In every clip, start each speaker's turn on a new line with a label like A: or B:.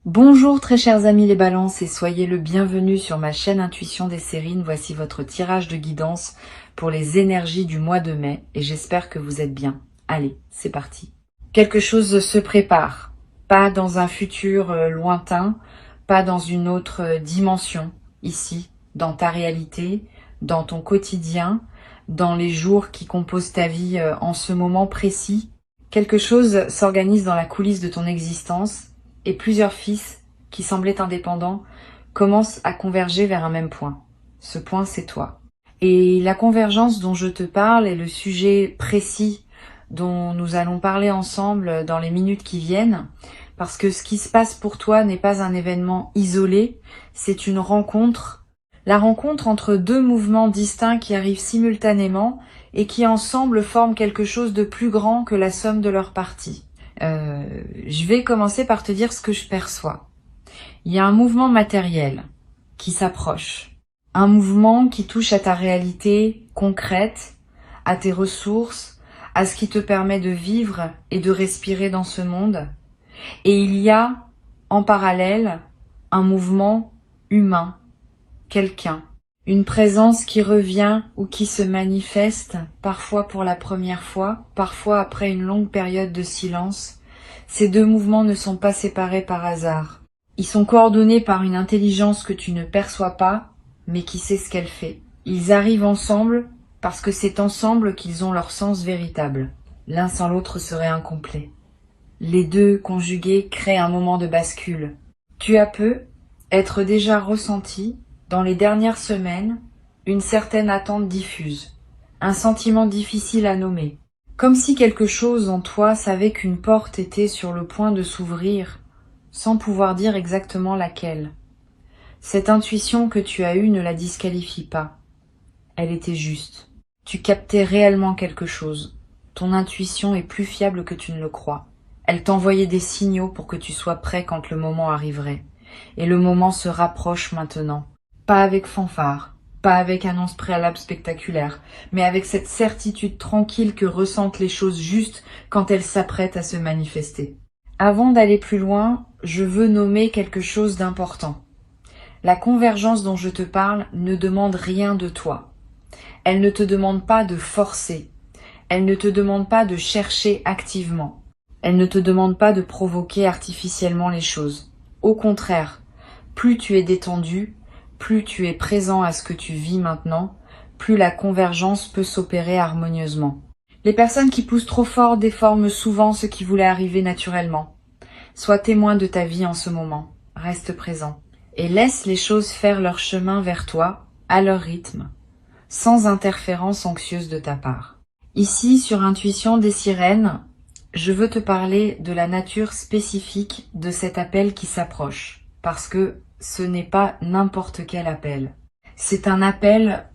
A: Bonjour très chers amis les balances et soyez le bienvenu sur ma chaîne Intuition des Sérines. Voici votre tirage de guidance pour les énergies du mois de mai et j'espère que vous êtes bien. Allez, c'est parti. Quelque chose se prépare, pas dans un futur lointain, pas dans une autre dimension, ici, dans ta réalité, dans ton quotidien, dans les jours qui composent ta vie en ce moment précis. Quelque chose s'organise dans la coulisse de ton existence. Et plusieurs fils, qui semblaient indépendants, commencent à converger vers un même point. Ce point, c'est toi. Et la convergence dont je te parle est le sujet précis dont nous allons parler ensemble dans les minutes qui viennent, parce que ce qui se passe pour toi n'est pas un événement isolé, c'est une rencontre. La rencontre entre deux mouvements distincts qui arrivent simultanément et qui ensemble forment quelque chose de plus grand que la somme de leurs parties. Je vais commencer par te dire ce que je perçois. Il y a un mouvement matériel qui s'approche, un mouvement qui touche à ta réalité concrète, à tes ressources, à ce qui te permet de vivre et de respirer dans ce monde. Et il y a, en parallèle, un mouvement humain, quelqu'un, une présence qui revient ou qui se manifeste, parfois pour la première fois, parfois après une longue période de silence. Ces deux mouvements ne sont pas séparés par hasard. Ils sont coordonnés par une intelligence que tu ne perçois pas, mais qui sait ce qu'elle fait. Ils arrivent ensemble parce que c'est ensemble qu'ils ont leur sens véritable. L'un sans l'autre serait incomplet. Les deux conjugués créent un moment de bascule. Tu as peu être déjà ressenti dans les dernières semaines, une certaine attente diffuse, un sentiment difficile à nommer, comme si quelque chose en toi savait qu'une porte était sur le point de s'ouvrir, sans pouvoir dire exactement laquelle. Cette intuition que tu as eue ne la disqualifie pas, elle était juste. Tu captais réellement quelque chose, ton intuition est plus fiable que tu ne le crois. Elle t'envoyait des signaux pour que tu sois prêt quand le moment arriverait, et le moment se rapproche maintenant. Pas avec fanfare, pas avec annonce préalable spectaculaire, mais avec cette certitude tranquille que ressentent les choses justes quand elles s'apprêtent à se manifester. Avant d'aller plus loin, je veux nommer quelque chose d'important. La convergence dont je te parle ne demande rien de toi. Elle ne te demande pas de forcer. Elle ne te demande pas de chercher activement. Elle ne te demande pas de provoquer artificiellement les choses. Au contraire, plus tu es détendu, plus tu es présent à ce que tu vis maintenant, plus la convergence peut s'opérer harmonieusement. Les personnes qui poussent trop fort déforment souvent ce qui voulait arriver naturellement. Sois témoin de ta vie en ce moment, reste présent, et laisse les choses faire leur chemin vers toi, à leur rythme, sans interférence anxieuse de ta part. Ici, sur Intuition des Sirènes, je veux te parler de la nature spécifique de cet appel qui s'approche, parce que ce n'est pas n'importe quel appel. C'est un appel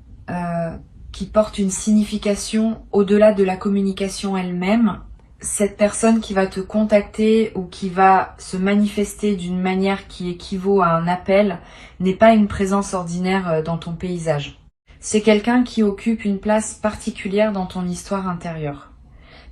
A: qui porte une signification au-delà de la communication elle-même. Cette personne qui va te contacter ou qui va se manifester d'une manière qui équivaut à un appel n'est pas une présence ordinaire dans ton paysage. C'est quelqu'un qui occupe une place particulière dans ton histoire intérieure.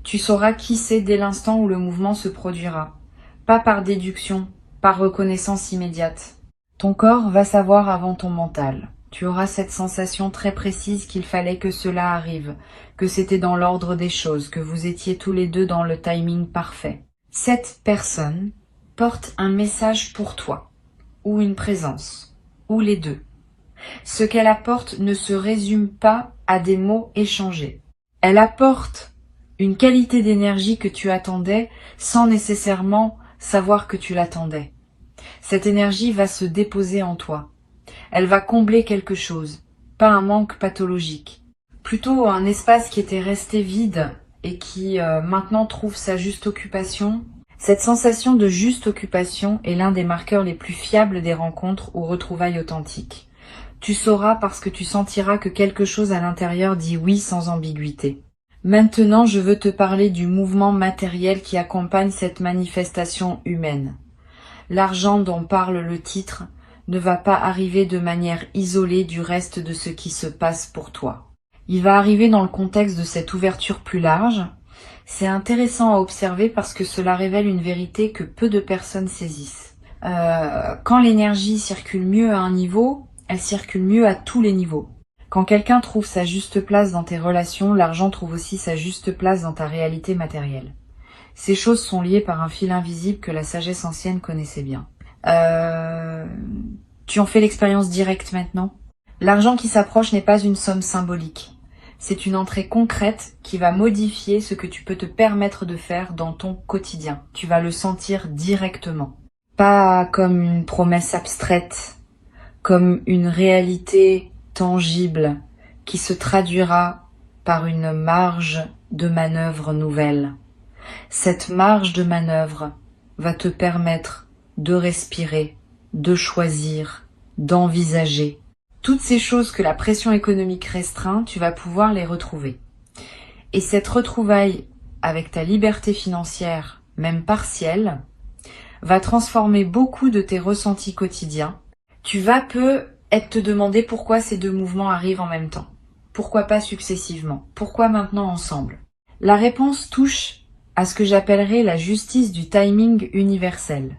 A: Tu sauras qui c'est dès l'instant où le mouvement se produira. Pas par déduction, par reconnaissance immédiate. Ton corps va savoir avant ton mental. Tu auras cette sensation très précise qu'il fallait que cela arrive, que c'était dans l'ordre des choses, que vous étiez tous les deux dans le timing parfait. Cette personne porte un message pour toi, ou une présence, ou les deux. Ce qu'elle apporte ne se résume pas à des mots échangés. Elle apporte une qualité d'énergie que tu attendais sans nécessairement savoir que tu l'attendais. Cette énergie va se déposer en toi. Elle va combler quelque chose, pas un manque pathologique. Plutôt un espace qui était resté vide et qui maintenant trouve sa juste occupation. Cette sensation de juste occupation est l'un des marqueurs les plus fiables des rencontres ou retrouvailles authentiques. Tu sauras parce que tu sentiras que quelque chose à l'intérieur dit oui sans ambiguïté. Maintenant, je veux te parler du mouvement matériel qui accompagne cette manifestation humaine. L'argent dont parle le titre ne va pas arriver de manière isolée du reste de ce qui se passe pour toi. Il va arriver dans le contexte de cette ouverture plus large. C'est intéressant à observer parce que cela révèle une vérité que peu de personnes saisissent. Quand l'énergie circule mieux à un niveau, elle circule mieux à tous les niveaux. Quand quelqu'un trouve sa juste place dans tes relations, l'argent trouve aussi sa juste place dans ta réalité matérielle. Ces choses sont liées par un fil invisible que la sagesse ancienne connaissait bien. Tu en fais l'expérience directe maintenant? L'argent qui s'approche n'est pas une somme symbolique. C'est une entrée concrète qui va modifier ce que tu peux te permettre de faire dans ton quotidien. Tu vas le sentir directement. Pas comme une promesse abstraite, comme une réalité tangible qui se traduira par une marge de manœuvre nouvelle. Cette marge de manœuvre va te permettre de respirer, de choisir, d'envisager. Toutes ces choses que la pression économique restreint, tu vas pouvoir les retrouver. Et cette retrouvaille avec ta liberté financière, même partielle, va transformer beaucoup de tes ressentis quotidiens. Tu vas peut-être te demander pourquoi ces deux mouvements arrivent en même temps. Pourquoi pas successivement? Pourquoi maintenant ensemble? La réponse touche à ce que j'appellerais la justice du timing universel.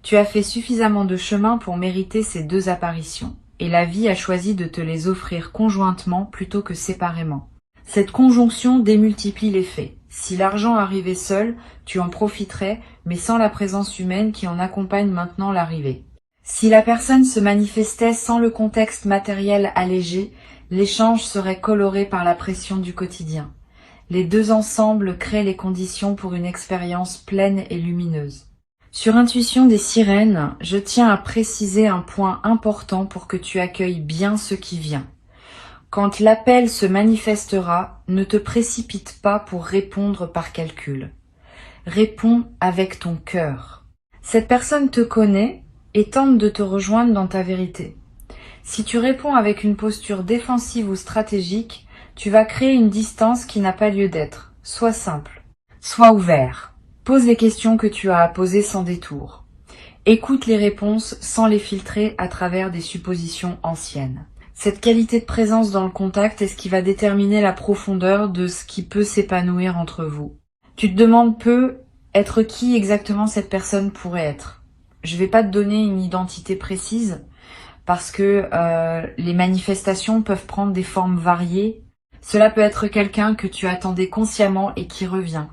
A: Tu as fait suffisamment de chemin pour mériter ces deux apparitions, et la vie a choisi de te les offrir conjointement plutôt que séparément. Cette conjonction démultiplie les faits. Si l'argent arrivait seul, tu en profiterais, mais sans la présence humaine qui en accompagne maintenant l'arrivée. Si la personne se manifestait sans le contexte matériel allégé, l'échange serait coloré par la pression du quotidien. Les deux ensemble créent les conditions pour une expérience pleine et lumineuse. Sur Intuition des sirènes, je tiens à préciser un point important pour que tu accueilles bien ce qui vient. Quand l'appel se manifestera, ne te précipite pas pour répondre par calcul. Réponds avec ton cœur. Cette personne te connaît et tente de te rejoindre dans ta vérité. Si tu réponds avec une posture défensive ou stratégique, tu vas créer une distance qui n'a pas lieu d'être. Sois simple, sois ouvert. Pose les questions que tu as à poser sans détour. Écoute les réponses sans les filtrer à travers des suppositions anciennes. Cette qualité de présence dans le contact est ce qui va déterminer la profondeur de ce qui peut s'épanouir entre vous. Tu te demandes être qui exactement cette personne pourrait être. Je vais pas te donner une identité précise parce que les manifestations peuvent prendre des formes variées. Cela peut être quelqu'un que tu attendais consciemment et qui revient.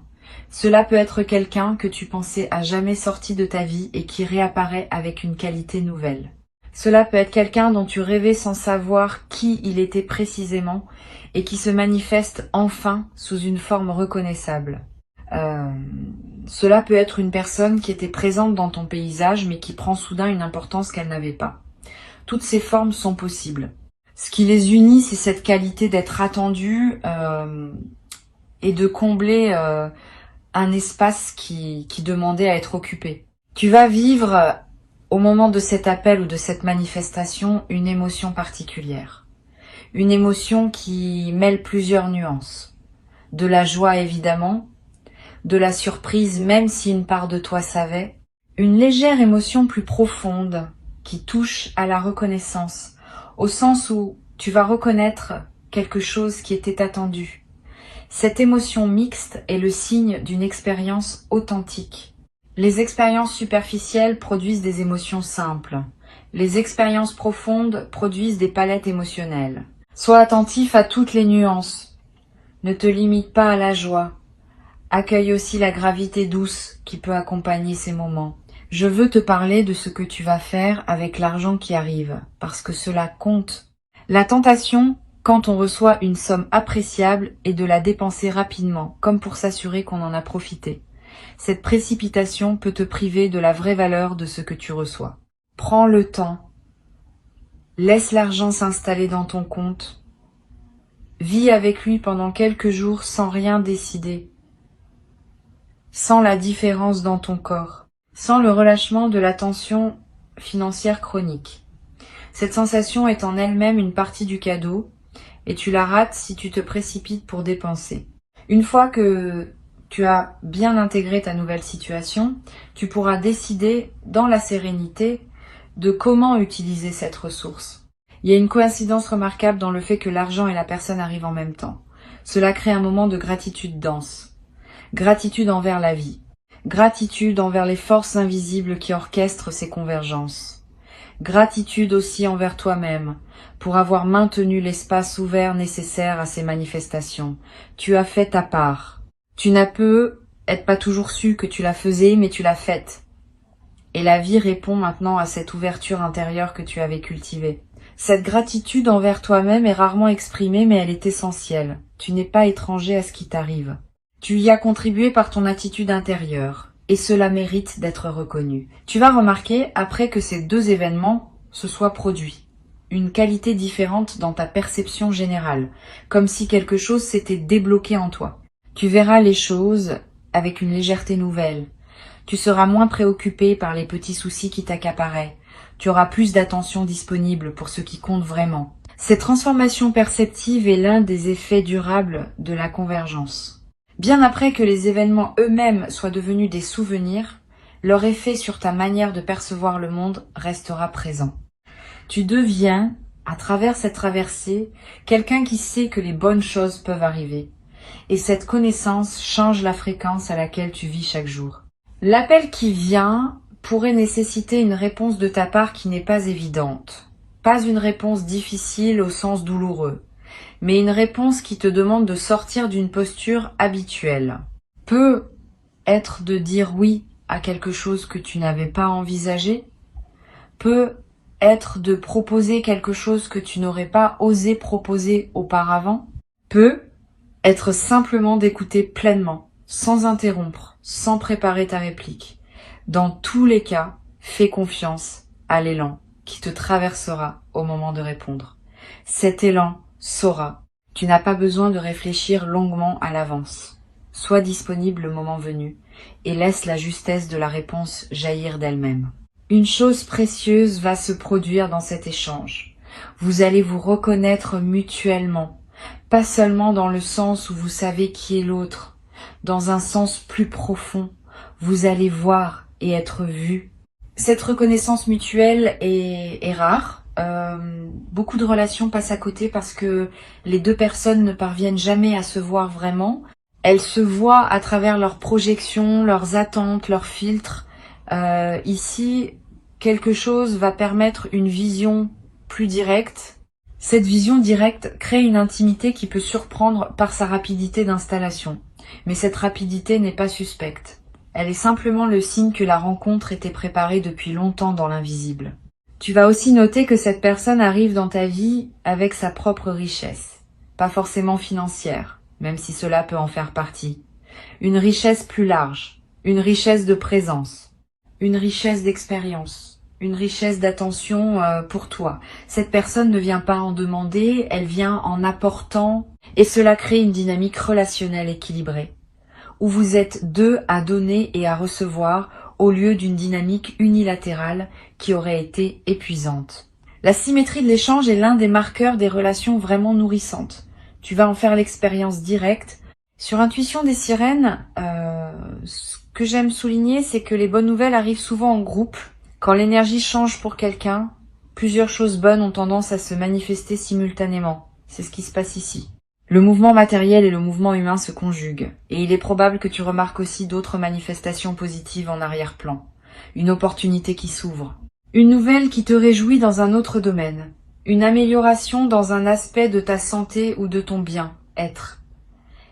A: Cela peut être quelqu'un que tu pensais à jamais sorti de ta vie et qui réapparaît avec une qualité nouvelle. Cela peut être quelqu'un dont tu rêvais sans savoir qui il était précisément et qui se manifeste enfin sous une forme reconnaissable. Cela peut être une personne qui était présente dans ton paysage mais qui prend soudain une importance qu'elle n'avait pas. Toutes ces formes sont possibles. Ce qui les unit, c'est cette qualité d'être attendu et de combler un espace qui demandait à être occupé. Tu vas vivre, au moment de cet appel ou de cette manifestation, une émotion particulière. Une émotion qui mêle plusieurs nuances. De la joie évidemment, de la surprise même si une part de toi savait, une légère émotion plus profonde qui touche à la reconnaissance, au sens où tu vas reconnaître quelque chose qui était attendu. Cette émotion mixte est le signe d'une expérience authentique. Les expériences superficielles produisent des émotions simples. Les expériences profondes produisent des palettes émotionnelles. Sois attentif à toutes les nuances. Ne te limite pas à la joie. Accueille aussi la gravité douce qui peut accompagner ces moments. Je veux te parler de ce que tu vas faire avec l'argent qui arrive, parce que cela compte. La tentation, quand on reçoit une somme appréciable, est de la dépenser rapidement, comme pour s'assurer qu'on en a profité. Cette précipitation peut te priver de la vraie valeur de ce que tu reçois. Prends le temps. Laisse l'argent s'installer dans ton compte. Vis avec lui pendant quelques jours sans rien décider. Sans la différence dans ton corps. Sans le relâchement de la tension financière chronique. Cette sensation est en elle-même une partie du cadeau et tu la rates si tu te précipites pour dépenser. Une fois que tu as bien intégré ta nouvelle situation, tu pourras décider dans la sérénité de comment utiliser cette ressource. Il y a une coïncidence remarquable dans le fait que l'argent et la personne arrivent en même temps. Cela crée un moment de gratitude dense. Gratitude envers la vie. Gratitude envers les forces invisibles qui orchestrent ces convergences. Gratitude aussi envers toi-même pour avoir maintenu l'espace ouvert nécessaire à ces manifestations. Tu as fait ta part. Tu n'as peut-être pas toujours su que tu la faisais, mais tu l'as faite. Et la vie répond maintenant à cette ouverture intérieure que tu avais cultivée. Cette gratitude envers toi-même est rarement exprimée, mais elle est essentielle. Tu n'es pas étranger à ce qui t'arrive. Tu y as contribué par ton attitude intérieure, et cela mérite d'être reconnu. Tu vas remarquer, après que ces deux événements se soient produits, une qualité différente dans ta perception générale, comme si quelque chose s'était débloqué en toi. Tu verras les choses avec une légèreté nouvelle. Tu seras moins préoccupé par les petits soucis qui t'accaparaient. Tu auras plus d'attention disponible pour ce qui compte vraiment. Cette transformation perceptive est l'un des effets durables de la convergence. Bien après que les événements eux-mêmes soient devenus des souvenirs, leur effet sur ta manière de percevoir le monde restera présent. Tu deviens, à travers cette traversée, quelqu'un qui sait que les bonnes choses peuvent arriver. Et cette connaissance change la fréquence à laquelle tu vis chaque jour. L'appel qui vient pourrait nécessiter une réponse de ta part qui n'est pas évidente. Pas une réponse difficile au sens douloureux, mais une réponse qui te demande de sortir d'une posture habituelle. Peut être de dire oui à quelque chose que tu n'avais pas envisagé, peut être de proposer quelque chose que tu n'aurais pas osé proposer auparavant, peut être simplement d'écouter pleinement, sans interrompre, sans préparer ta réplique. Dans tous les cas, fais confiance à l'élan qui te traversera au moment de répondre. Cet élan saura. Tu n'as pas besoin de réfléchir longuement à l'avance. Sois disponible le moment venu et laisse la justesse de la réponse jaillir d'elle-même. Une chose précieuse va se produire dans cet échange. Vous allez vous reconnaître mutuellement, pas seulement dans le sens où vous savez qui est l'autre, dans un sens plus profond. Vous allez voir et être vu. Cette reconnaissance mutuelle est rare. Beaucoup de relations passent à côté parce que les deux personnes ne parviennent jamais à se voir vraiment. Elles se voient à travers leurs projections, leurs attentes, leurs filtres. Ici, quelque chose va permettre une vision plus directe. Cette vision directe crée une intimité qui peut surprendre par sa rapidité d'installation. Mais cette rapidité n'est pas suspecte. Elle est simplement le signe que la rencontre était préparée depuis longtemps dans l'invisible. Tu vas aussi noter que cette personne arrive dans ta vie avec sa propre richesse, pas forcément financière, même si cela peut en faire partie. Une richesse plus large, une richesse de présence, une richesse d'expérience, une richesse d'attention pour toi. Cette personne ne vient pas en demander, elle vient en apportant, et cela crée une dynamique relationnelle équilibrée, où vous êtes deux à donner et à recevoir au lieu d'une dynamique unilatérale qui aurait été épuisante. La symétrie de l'échange est l'un des marqueurs des relations vraiment nourrissantes. Tu vas en faire l'expérience directe. Sur Intuition des sirènes, ce que j'aime souligner, c'est que les bonnes nouvelles arrivent souvent en groupe. Quand l'énergie change pour quelqu'un, plusieurs choses bonnes ont tendance à se manifester simultanément. C'est ce qui se passe ici. Le mouvement matériel et le mouvement humain se conjuguent, et il est probable que tu remarques aussi d'autres manifestations positives en arrière-plan. Une opportunité qui s'ouvre. Une nouvelle qui te réjouit dans un autre domaine. Une amélioration dans un aspect de ta santé ou de ton bien-être.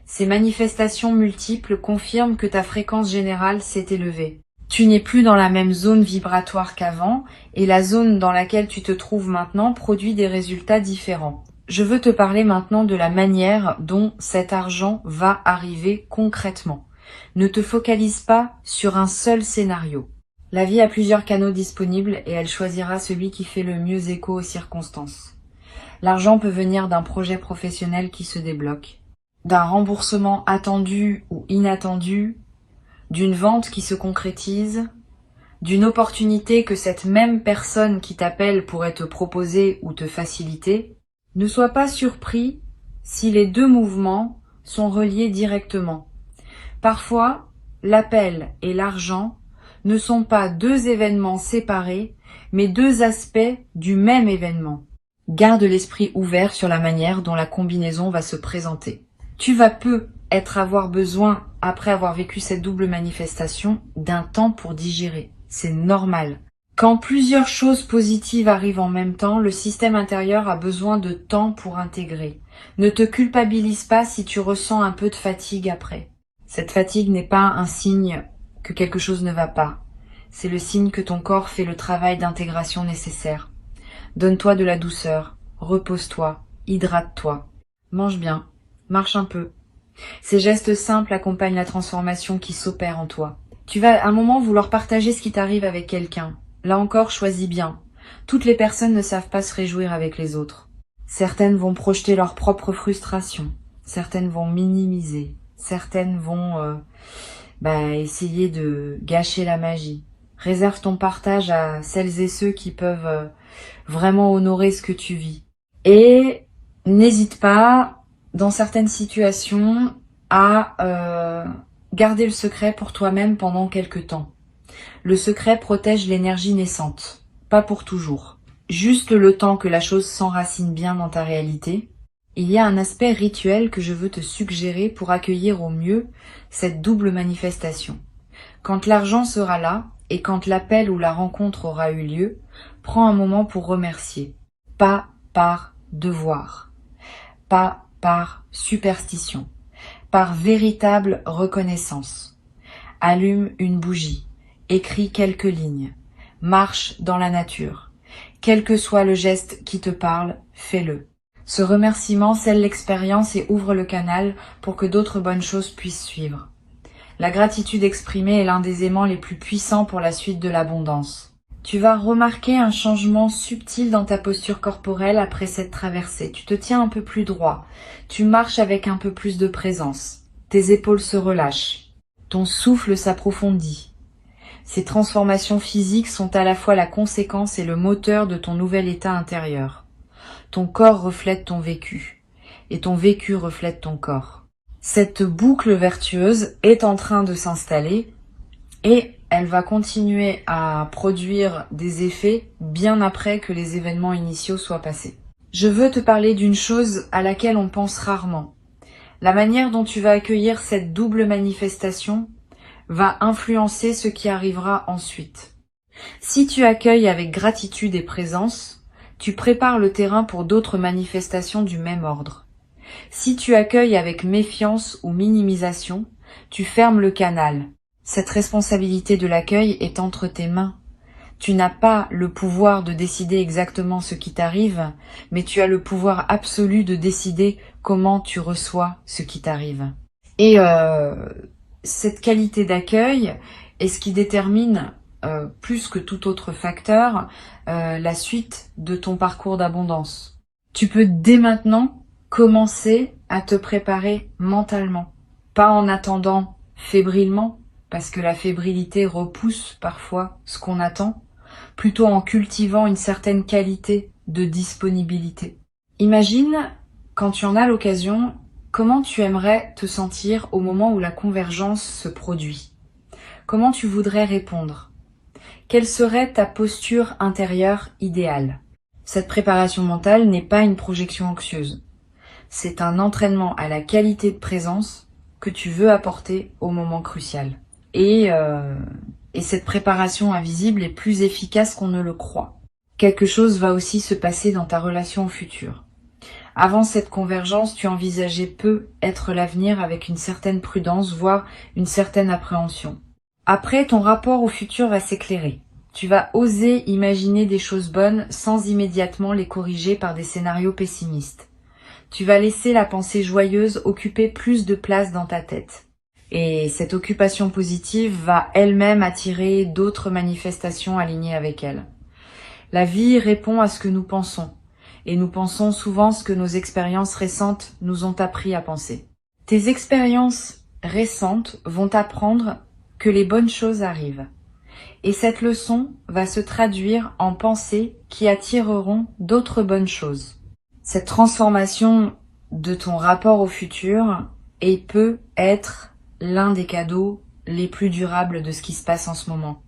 A: Ces manifestations multiples confirment que ta fréquence générale s'est élevée. Tu n'es plus dans la même zone vibratoire qu'avant, et la zone dans laquelle tu te trouves maintenant produit des résultats différents. Je veux te parler maintenant de la manière dont cet argent va arriver concrètement. Ne te focalise pas sur un seul scénario. La vie a plusieurs canaux disponibles et elle choisira celui qui fait le mieux écho aux circonstances. L'argent peut venir d'un projet professionnel qui se débloque, d'un remboursement attendu ou inattendu, d'une vente qui se concrétise, d'une opportunité que cette même personne qui t'appelle pourrait te proposer ou te faciliter. Ne sois pas surpris si les deux mouvements sont reliés directement. Parfois, l'appel et l'argent ne sont pas deux événements séparés, mais deux aspects du même événement. Garde l'esprit ouvert sur la manière dont la combinaison va se présenter. Tu vas peut-être avoir besoin après avoir vécu cette double manifestation, d'un temps pour digérer. C'est normal. Quand plusieurs choses positives arrivent en même temps, le système intérieur a besoin de temps pour intégrer. Ne te culpabilise pas si tu ressens un peu de fatigue après. Cette fatigue n'est pas un signe que quelque chose ne va pas. C'est le signe que ton corps fait le travail d'intégration nécessaire. Donne-toi de la douceur, repose-toi, hydrate-toi. Mange bien, marche un peu. Ces gestes simples accompagnent la transformation qui s'opère en toi. Tu vas à un moment vouloir partager ce qui t'arrive avec quelqu'un. Là encore, choisis bien. Toutes les personnes ne savent pas se réjouir avec les autres. Certaines vont projeter leur propre frustration. Certaines vont minimiser. Certaines vont essayer de gâcher la magie. Réserve ton partage à celles et ceux qui peuvent vraiment honorer ce que tu vis. Et n'hésite pas, dans certaines situations, à garder le secret pour toi-même pendant quelque temps. Le secret protège l'énergie naissante, pas pour toujours. Juste le temps que la chose s'enracine bien dans ta réalité. Il y a un aspect rituel que je veux te suggérer pour accueillir au mieux cette double manifestation. Quand l'argent sera là, et quand l'appel ou la rencontre aura eu lieu, prends un moment pour remercier. Pas par devoir, pas par superstition, par véritable reconnaissance. Allume une bougie, écris quelques lignes, marche dans la nature. Quel que soit le geste qui te parle, fais-le. Ce remerciement scelle l'expérience et ouvre le canal pour que d'autres bonnes choses puissent suivre. La gratitude exprimée est l'un des aimants les plus puissants pour la suite de l'abondance. Tu vas remarquer un changement subtil dans ta posture corporelle après cette traversée. Tu te tiens un peu plus droit. Tu marches avec un peu plus de présence. Tes épaules se relâchent. Ton souffle s'approfondit. Ces transformations physiques sont à la fois la conséquence et le moteur de ton nouvel état intérieur. Ton corps reflète ton vécu, et ton vécu reflète ton corps. Cette boucle vertueuse est en train de s'installer, et elle va continuer à produire des effets bien après que les événements initiaux soient passés. Je veux te parler d'une chose à laquelle on pense rarement. La manière dont tu vas accueillir cette double manifestation va influencer ce qui arrivera ensuite. Si tu accueilles avec gratitude et présence, tu prépares le terrain pour d'autres manifestations du même ordre. Si tu accueilles avec méfiance ou minimisation, tu fermes le canal. Cette responsabilité de l'accueil est entre tes mains. Tu n'as pas le pouvoir de décider exactement ce qui t'arrive, mais tu as le pouvoir absolu de décider comment tu reçois ce qui t'arrive. Et cette qualité d'accueil est ce qui détermine, plus que tout autre facteur, la suite de ton parcours d'abondance. Tu peux dès maintenant commencer à te préparer mentalement, pas en attendant fébrilement, parce que la fébrilité repousse parfois ce qu'on attend, plutôt en cultivant une certaine qualité de disponibilité. Imagine, quand tu en as l'occasion, comment tu aimerais te sentir au moment où la convergence se produit. Comment tu voudrais répondre? Quelle serait ta posture intérieure idéale? Cette préparation mentale n'est pas une projection anxieuse. C'est un entraînement à la qualité de présence que tu veux apporter au moment crucial. Et cette préparation invisible est plus efficace qu'on ne le croit. Quelque chose va aussi se passer dans ta relation au futur. Avant cette convergence, tu envisageais peu être l'avenir avec une certaine prudence, voire une certaine appréhension. Après, ton rapport au futur va s'éclairer. Tu vas oser imaginer des choses bonnes sans immédiatement les corriger par des scénarios pessimistes. Tu vas laisser la pensée joyeuse occuper plus de place dans ta tête. Et cette occupation positive va elle-même attirer d'autres manifestations alignées avec elle. La vie répond à ce que nous pensons, et nous pensons souvent ce que nos expériences récentes nous ont appris à penser. Tes expériences récentes vont t'apprendre que les bonnes choses arrivent. Et cette leçon va se traduire en pensées qui attireront d'autres bonnes choses. Cette transformation de ton rapport au futur peut être l'un des cadeaux les plus durables de ce qui se passe en ce moment.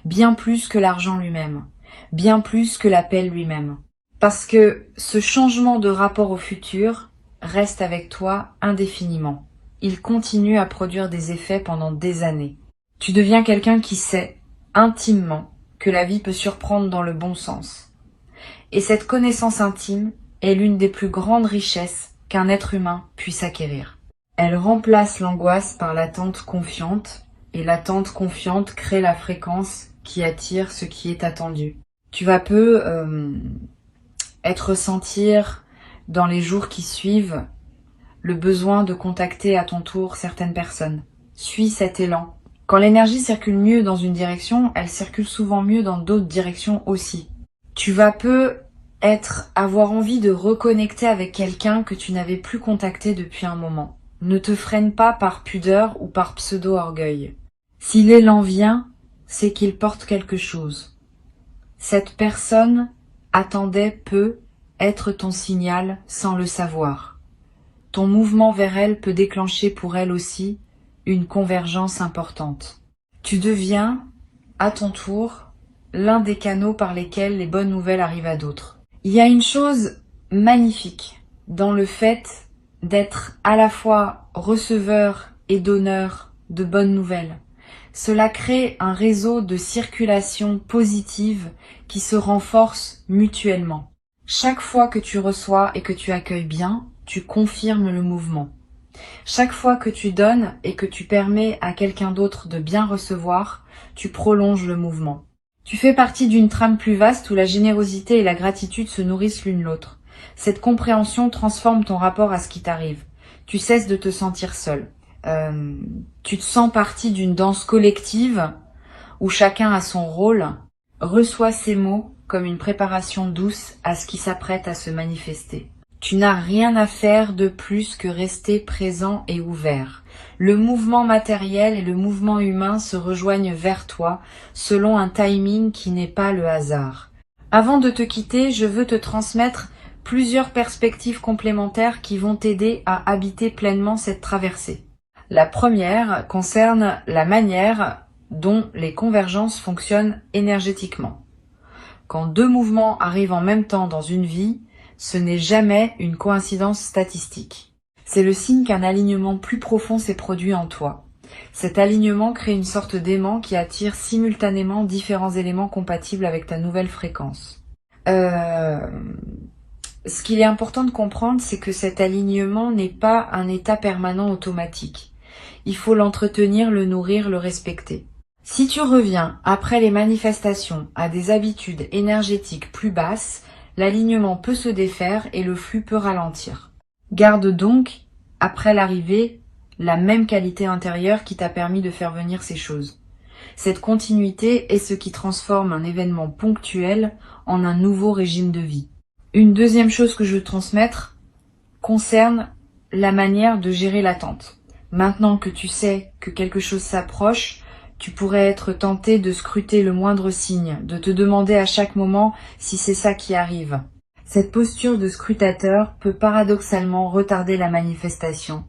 A: Bien plus que l'argent lui-même, bien plus que l'appel lui-même. Parce que ce changement de rapport au futur reste avec toi indéfiniment. il continue à produire des effets pendant des années. Tu deviens quelqu'un qui sait, intimement, que la vie peut surprendre dans le bon sens. Et cette connaissance intime est l'une des plus grandes richesses qu'un être humain puisse acquérir. Elle remplace l'angoisse par l'attente confiante, et l'attente confiante crée la fréquence qui attire ce qui est attendu. Tu vas peu ressentir dans les jours qui suivent le besoin de contacter à ton tour certaines personnes. Suis cet élan. Quand l'énergie circule mieux dans une direction, elle circule souvent mieux dans d'autres directions aussi. Tu vas peu avoir envie de reconnecter avec quelqu'un que tu n'avais plus contacté depuis un moment. Ne te freine pas par pudeur ou par pseudo-orgueil. Si l'élan vient, c'est qu'il porte quelque chose. Cette personne peut être ton signal sans le savoir. Ton mouvement vers elle peut déclencher pour elle aussi une convergence importante. Tu deviens, à ton tour, l'un des canaux par lesquels les bonnes nouvelles arrivent à d'autres. Il y a une chose magnifique dans le fait d'être à la fois receveur et donneur de bonnes nouvelles. Cela crée un réseau de circulation positive qui se renforce mutuellement. Chaque fois que tu reçois et que tu accueilles bien, tu confirmes le mouvement. Chaque fois que tu donnes et que tu permets à quelqu'un d'autre de bien recevoir, tu prolonges le mouvement. Tu fais partie d'une trame plus vaste où la générosité et la gratitude se nourrissent l'une l'autre. Cette compréhension transforme ton rapport à ce qui t'arrive. Tu cesses de te sentir seul. Tu te sens partie d'une danse collective où chacun a son rôle. Reçois ces mots comme une préparation douce à ce qui s'apprête à se manifester. Tu n'as rien à faire de plus que rester présent et ouvert. Le mouvement matériel et le mouvement humain se rejoignent vers toi selon un timing qui n'est pas le hasard. Avant de te quitter, je veux te transmettre plusieurs perspectives complémentaires qui vont t'aider à habiter pleinement cette traversée. La première concerne la manière dont les convergences fonctionnent énergétiquement. Quand deux mouvements arrivent en même temps dans une vie, ce n'est jamais une coïncidence statistique. C'est le signe qu'un alignement plus profond s'est produit en toi. Cet alignement crée une sorte d'aimant qui attire simultanément différents éléments compatibles avec ta nouvelle fréquence. Ce qu'il est important de comprendre, c'est que cet alignement n'est pas un état permanent automatique. Il faut l'entretenir, le nourrir, le respecter. Si tu reviens après les manifestations à des habitudes énergétiques plus basses, l'alignement peut se défaire et le flux peut ralentir. Garde donc, après l'arrivée, la même qualité intérieure qui t'a permis de faire venir ces choses. Cette continuité est ce qui transforme un événement ponctuel en un nouveau régime de vie. Une deuxième chose que je veux transmettre concerne la manière de gérer l'attente. Maintenant que tu sais que quelque chose s'approche, tu pourrais être tenté de scruter le moindre signe, de te demander à chaque moment si c'est ça qui arrive. Cette posture de scrutateur peut paradoxalement retarder la manifestation.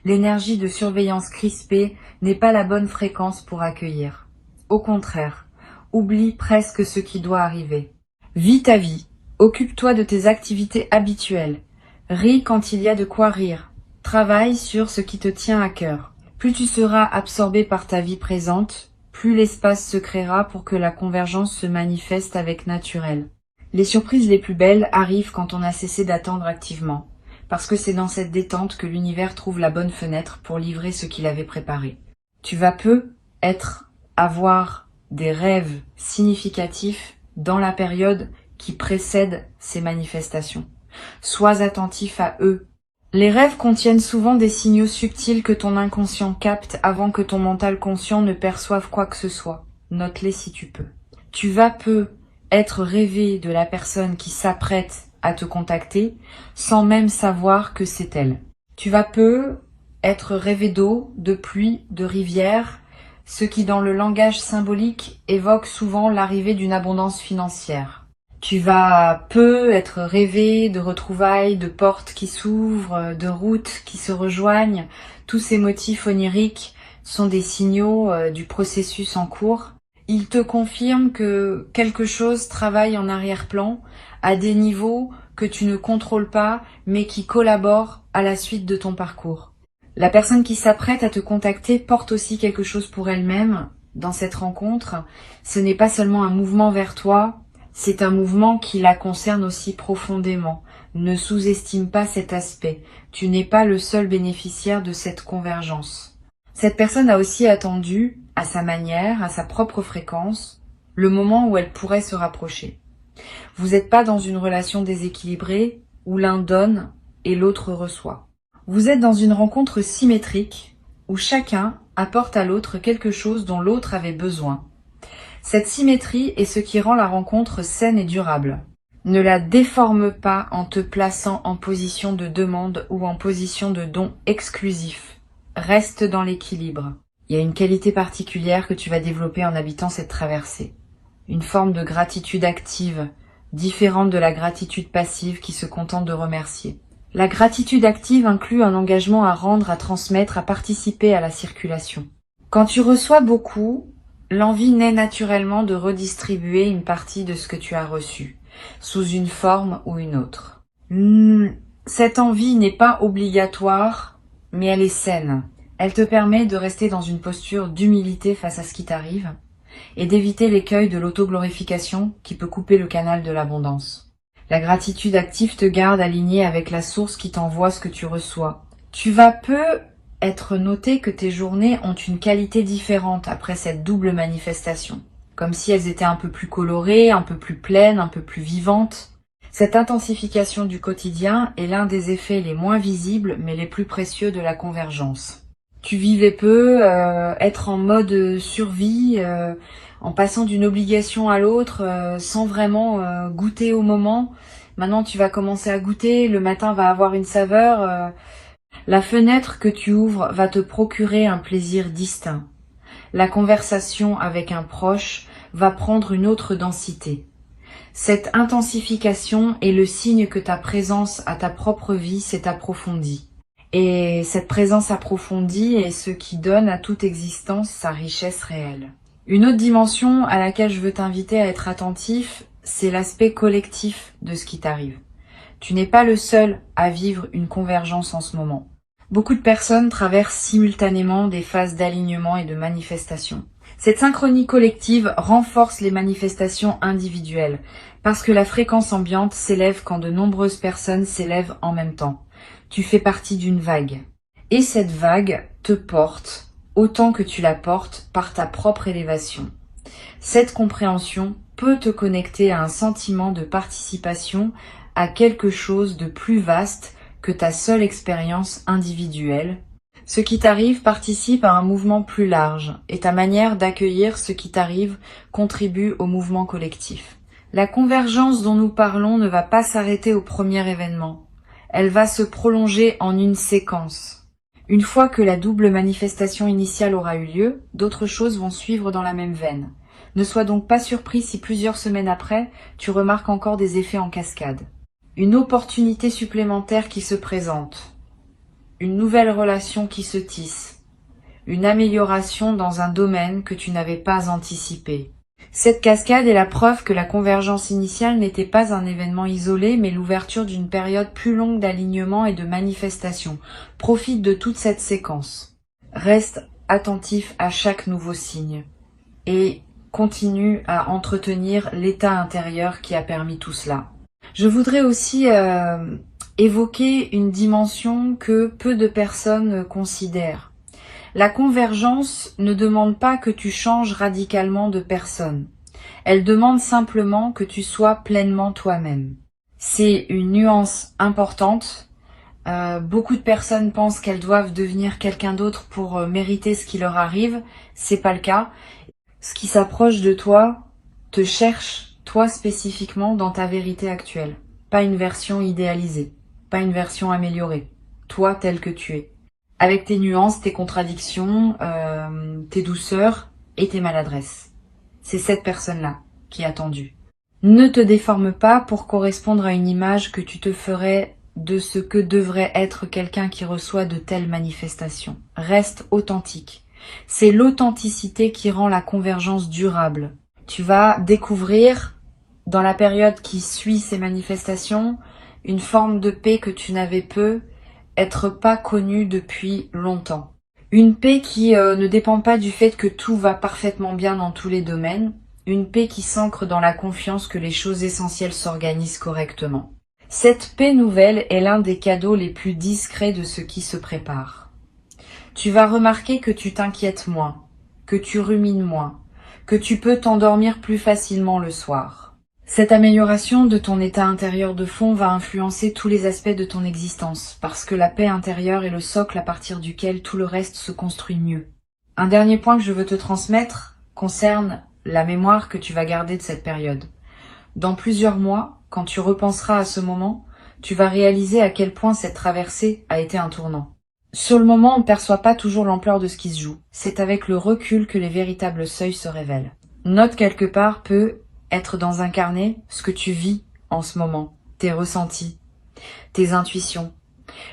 A: L'énergie de surveillance crispée n'est pas la bonne fréquence pour accueillir. Au contraire, oublie presque ce qui doit arriver. Vis ta vie, occupe-toi de tes activités habituelles, ris quand il y a de quoi rire, travaille sur ce qui te tient à cœur. Plus tu seras absorbé par ta vie présente, plus l'espace se créera pour que la convergence se manifeste avec naturel. Les surprises les plus belles arrivent quand on a cessé d'attendre activement, parce que c'est dans cette détente que l'univers trouve la bonne fenêtre pour livrer ce qu'il avait préparé. Tu vas avoir des rêves significatifs dans la période qui précède ces manifestations. Sois attentif à eux. Les rêves contiennent souvent des signaux subtils que ton inconscient capte avant que ton mental conscient ne perçoive quoi que ce soit. Note-les si tu peux. Tu vas être rêvé de la personne qui s'apprête à te contacter sans même savoir que c'est elle. Tu vas être rêvé d'eau, de pluie, de rivière, ce qui dans le langage symbolique évoque souvent l'arrivée d'une abondance financière. Tu vas être rêvé de retrouvailles, de portes qui s'ouvrent, de routes qui se rejoignent. Tous ces motifs oniriques sont des signaux du processus en cours. Ils te confirment que quelque chose travaille en arrière-plan à des niveaux que tu ne contrôles pas mais qui collaborent à la suite de ton parcours. La personne qui s'apprête à te contacter porte aussi quelque chose pour elle-même dans cette rencontre. Ce n'est pas seulement un mouvement vers toi, c'est un mouvement qui la concerne aussi profondément. Ne sous-estime pas cet aspect. Tu n'es pas le seul bénéficiaire de cette convergence. Cette personne a aussi attendu, à sa manière, à sa propre fréquence, le moment où elle pourrait se rapprocher. Vous n'êtes pas dans une relation déséquilibrée où l'un donne et l'autre reçoit. Vous êtes dans une rencontre symétrique où chacun apporte à l'autre quelque chose dont l'autre avait besoin. Cette symétrie est ce qui rend la rencontre saine et durable. Ne la déforme pas en te plaçant en position de demande ou en position de don exclusif. Reste dans l'équilibre. Il y a une qualité particulière que tu vas développer en habitant cette traversée. Une forme de gratitude active, différente de la gratitude passive qui se contente de remercier. La gratitude active inclut un engagement à rendre, à transmettre, à participer à la circulation. Quand tu reçois beaucoup, l'envie naît naturellement de redistribuer une partie de ce que tu as reçu, sous une forme ou une autre. Cette envie n'est pas obligatoire, mais elle est saine. Elle te permet de rester dans une posture d'humilité face à ce qui t'arrive et d'éviter l'écueil de l'autoglorification qui peut couper le canal de l'abondance. La gratitude active te garde aligné avec la source qui t'envoie ce que tu reçois. Tu vas peu être noté que tes journées ont une qualité différente après cette double manifestation, comme si elles étaient un peu plus colorées, un peu plus pleines, un peu plus vivantes. Cette intensification du quotidien est l'un des effets les moins visibles mais les plus précieux de la convergence. Tu vivais peu, être en mode survie, en passant d'une obligation à l'autre, sans vraiment goûter au moment. Maintenant, tu vas commencer à goûter, le matin va avoir une saveur. La fenêtre que tu ouvres va te procurer un plaisir distinct. La conversation avec un proche va prendre une autre densité. Cette intensification est le signe que ta présence à ta propre vie s'est approfondie. Et cette présence approfondie est ce qui donne à toute existence sa richesse réelle. Une autre dimension à laquelle je veux t'inviter à être attentif, c'est l'aspect collectif de ce qui t'arrive. Tu n'es pas le seul à vivre une convergence en ce moment. Beaucoup de personnes traversent simultanément des phases d'alignement et de manifestation. Cette synchronie collective renforce les manifestations individuelles, parce que la fréquence ambiante s'élève quand de nombreuses personnes s'élèvent en même temps. Tu fais partie d'une vague. Et cette vague te porte autant que tu la portes par ta propre élévation. Cette compréhension peut te connecter à un sentiment de participation à quelque chose de plus vaste que ta seule expérience individuelle. Ce qui t'arrive participe à un mouvement plus large et ta manière d'accueillir ce qui t'arrive contribue au mouvement collectif. La convergence dont nous parlons ne va pas s'arrêter au premier événement. Elle va se prolonger en une séquence. Une fois que la double manifestation initiale aura eu lieu, d'autres choses vont suivre dans la même veine. Ne sois donc pas surpris si plusieurs semaines après, tu remarques encore des effets en cascade. Une opportunité supplémentaire qui se présente. Une nouvelle relation qui se tisse. Une amélioration dans un domaine que tu n'avais pas anticipé. Cette cascade est la preuve que la convergence initiale n'était pas un événement isolé, mais l'ouverture d'une période plus longue d'alignement et de manifestation. Profite de toute cette séquence. Reste attentif à chaque nouveau signe. Et continue à entretenir l'état intérieur qui a permis tout cela. Je voudrais aussi évoquer une dimension que peu de personnes considèrent. La convergence ne demande pas que tu changes radicalement de personne. Elle demande simplement que tu sois pleinement toi-même. C'est une nuance importante. Beaucoup de personnes pensent qu'elles doivent devenir quelqu'un d'autre pour mériter ce qui leur arrive. C'est pas le cas. Ce qui s'approche de toi te cherche, toi spécifiquement, dans ta vérité actuelle. Pas une version idéalisée, pas une version améliorée. Toi tel que tu es. Avec tes nuances, tes contradictions, tes douceurs et tes maladresses. C'est cette personne-là qui est attendue. Ne te déforme pas pour correspondre à une image que tu te ferais de ce que devrait être quelqu'un qui reçoit de telles manifestations. Reste authentique. C'est l'authenticité qui rend la convergence durable. Tu vas découvrir, dans la période qui suit ces manifestations, une forme de paix que tu n'avais peu, être pas connu depuis longtemps. Une paix qui ne dépend pas du fait que tout va parfaitement bien dans tous les domaines, une paix qui s'ancre dans la confiance que les choses essentielles s'organisent correctement. Cette paix nouvelle est l'un des cadeaux les plus discrets de ce qui se prépare. Tu vas remarquer que tu t'inquiètes moins, que tu rumines moins, que tu peux t'endormir plus facilement le soir. Cette amélioration de ton état intérieur de fond va influencer tous les aspects de ton existence, parce que la paix intérieure est le socle à partir duquel tout le reste se construit mieux. Un dernier point que je veux te transmettre concerne la mémoire que tu vas garder de cette période. Dans plusieurs mois, quand tu repenseras à ce moment, tu vas réaliser à quel point cette traversée a été un tournant. Sur le moment, on ne perçoit pas toujours l'ampleur de ce qui se joue. C'est avec le recul que les véritables seuils se révèlent. Note quelque part peut être dans un carnet ce que tu vis en ce moment, tes ressentis, tes intuitions,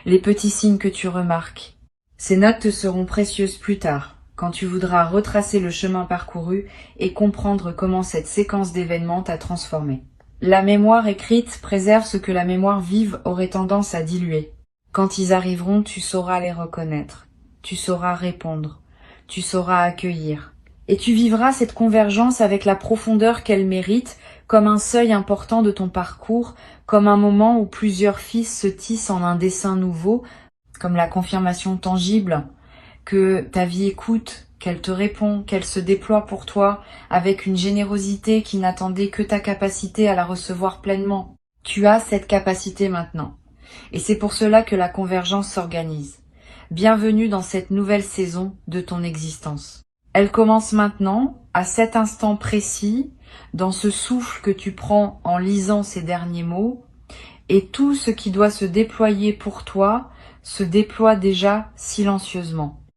A: les petits signes que tu remarques. Ces notes te seront précieuses plus tard, quand tu voudras retracer le chemin parcouru et comprendre comment cette séquence d'événements t'a transformé. La mémoire écrite préserve ce que la mémoire vive aurait tendance à diluer. Quand ils arriveront, tu sauras les reconnaître, tu sauras répondre, tu sauras accueillir. Et tu vivras cette convergence avec la profondeur qu'elle mérite, comme un seuil important de ton parcours, comme un moment où plusieurs fils se tissent en un dessin nouveau, comme la confirmation tangible que ta vie écoute, qu'elle te répond, qu'elle se déploie pour toi avec une générosité qui n'attendait que ta capacité à la recevoir pleinement. Tu as cette capacité maintenant. Et c'est pour cela que la convergence s'organise. Bienvenue dans cette nouvelle saison de ton existence. Elle commence maintenant, à cet instant précis, dans ce souffle que tu prends en lisant ces derniers mots, et tout ce qui doit se déployer pour toi se déploie déjà silencieusement.